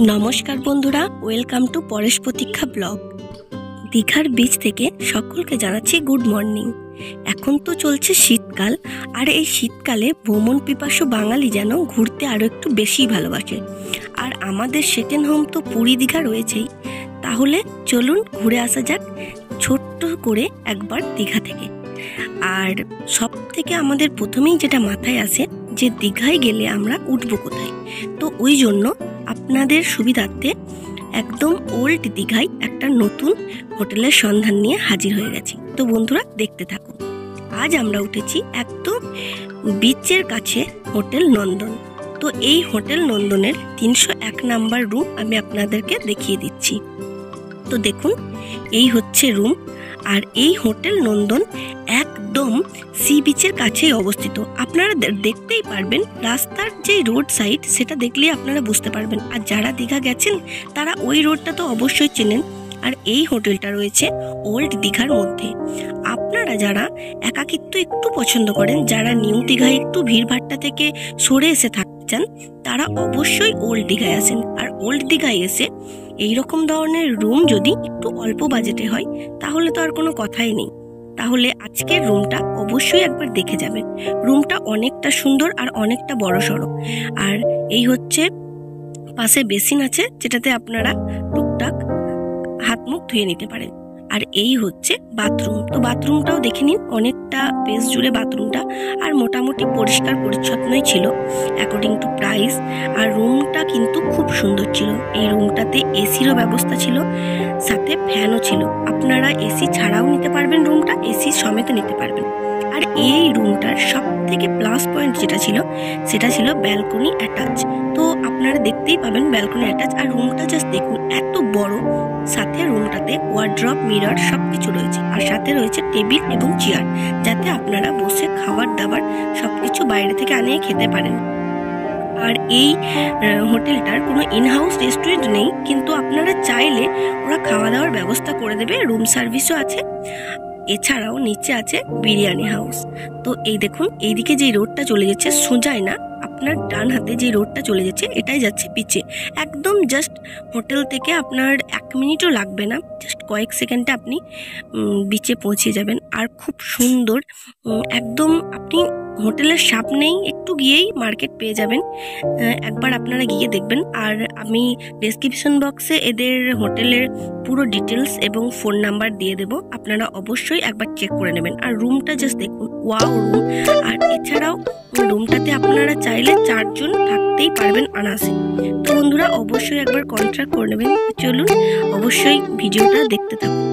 নমস্কার বন্ধুরা, welcome to Paresh প্রতীক্ষা ব্লগ। দীঘার বিচ থেকে সকলকে জানাচ্ছি গুড মর্নিং। এখন তো চলছে শীতকাল, আর এই শীতকালে ভ্রমণ পিপাসু বাঙালি যেন ঘুরতে আরও একটু বেশি ভালোবাসে। আর আমাদের সেকেন্ড হোম তো পুরী দীঘা রয়েছেই। তাহলে চলুন ঘুরে আসা যাক ছোট্ট করে একবার দীঘা থেকে। আর সব থেকে আমাদের প্রথমেই যেটা মাথায় আসে যে দীঘায় গেলে আমরা উঠবো কোথায়। তো ওই জন্য আপনাদের সুবিধার্থে একদম ওল্ড দীঘায় একটা নতুন হোটেলের সন্ধান নিয়ে হাজির হয়ে গেছি। তো বন্ধুরা দেখতে থাকুন। আজ আমরা উঠেছি একদম বিচের কাছে হোটেল নন্দন। তো এই হোটেল নন্দনের 301 নাম্বার রুম আমি আপনাদেরকে দেখিয়ে দিচ্ছি। তো দেখুন, এই হচ্ছে রুম। আর এই হোটেল নন্দন একদম সি বিচের কাছেই অবস্থিত। আপনারা দেখতেই পারবেন, রাস্তার যে রোড সাইড সেটা দেখলে আপনারা বুঝতে পারবেন। আর যারা দীঘা গেছেন তারা ওই রোডটা তো অবশ্যই চেনেন। আর এই হোটেলটা রয়েছে ওল্ড দীঘার মধ্যে। আপনারা যারা একাকিত্ব একটু পছন্দ করেন, যারা নিউ দীঘায় একটু ভিড়ভাট্টা থেকে সরে এসে থাকতে চান, তারা অবশ্যই ওল্ড দীঘায় আসেন। আর ওল্ড দীঘায় এসে এইরকম ধরনের রুম যদি একটু অল্প বাজেটে হয় তাহলে তো আর কোনো কথাই নেই। তাহলে আজকের রুমটা অবশ্যই একবার দেখে যাবেন। রুমটা অনেকটা সুন্দর আর অনেকটা বড়সড়। আর এই হচ্ছে পাশে বেসিন আছে, যেটাতে আপনারা টুকটাক হাত মুখ ধুয়ে নিতে পারেন। আর এই হচ্ছে বাথরুম। তো বাথরুমটাও দেখে নিন, অনেকটা বেশ জুড়ে বাথরুমটা, আর মোটামুটি পরিষ্কার পরিচ্ছন্নই ছিল অ্যাকর্ডিং টু প্রাইস। আর রুমটা কিন্তু খুব সুন্দর ছিল। এই রুমটাতে এসিরও ব্যবস্থা ছিল, সাথে ফ্যানও ছিল। আপনারা এসি ছাড়াও নিতে পারবেন, রুমটা এসি সমেত নিতে পারবেন। আর এই রুমটার সব থেকে প্লাস পয়েন্ট যেটা ছিল সেটা ছিল ব্যালকনি অ্যাটাচ। তো আপনারা দেখতেই পাবেন ব্যালকনি অ্যাটাচ। আর রুমটা জাস্ট দেখুন, এত বড়। সাথে রুমটাতে ওয়ার্ড্রপ, মিরর সবকিছু রয়েছে। আর সাথে রয়েছে টেবিল এবং চেয়ার, যাতে আপনারা বসে খাবার দাবার সবকিছু বাইরে থেকে আনিয়ে খেতে পারেন। আর এই হোটেলটার কোনো ইনহাউস রেস্টুরেন্ট নেই, কিন্তু আপনারা চাইলে ওরা খাওয়া দাওয়ার ব্যবস্থা করে দেবে, রুম সার্ভিসও আছে। এছাড়াও নিচে আছে বিরিয়ানি হাউস। তো এই দেখুন, এইদিকে যে রোডটা চলে যাচ্ছে সোজাই না, আপনার ডান হাতে যে রোডটা চলে যাচ্ছে এটাই যাচ্ছে বিচে। একদম জাস্ট হোটেল থেকে আপনার 1 মিনিটও লাগবে না, জাস্ট কয়েক সেকেন্ডে আপনি বিচে পৌঁছে যাবেন। আর খুব সুন্দর, একদম আপনি হোটেলের সামনেই একটু গিয়েই মার্কেট পেয়ে যাবেন। একবার আপনারা গিয়ে দেখবেন। আর আমি ডেসক্রিপশন বক্সে এদের হোটেলের পুরো ডিটেলস এবং ফোন নাম্বার দিয়ে দেবো, আপনারা অবশ্যই একবার চেক করে নেবেন। আর রুমটা জাস্ট দেখুন, ওয়াও রুম। আর এছাড়াও রুমটাতে আপনারা চাইলে 4 জন থাকতেই পারবেন আনাসে। তো বন্ধুরা অবশ্যই একবার কন্ট্যাক্ট করে নেবেন। চলুন অবশ্যই ভিডিওটা দেখতে থাকুন।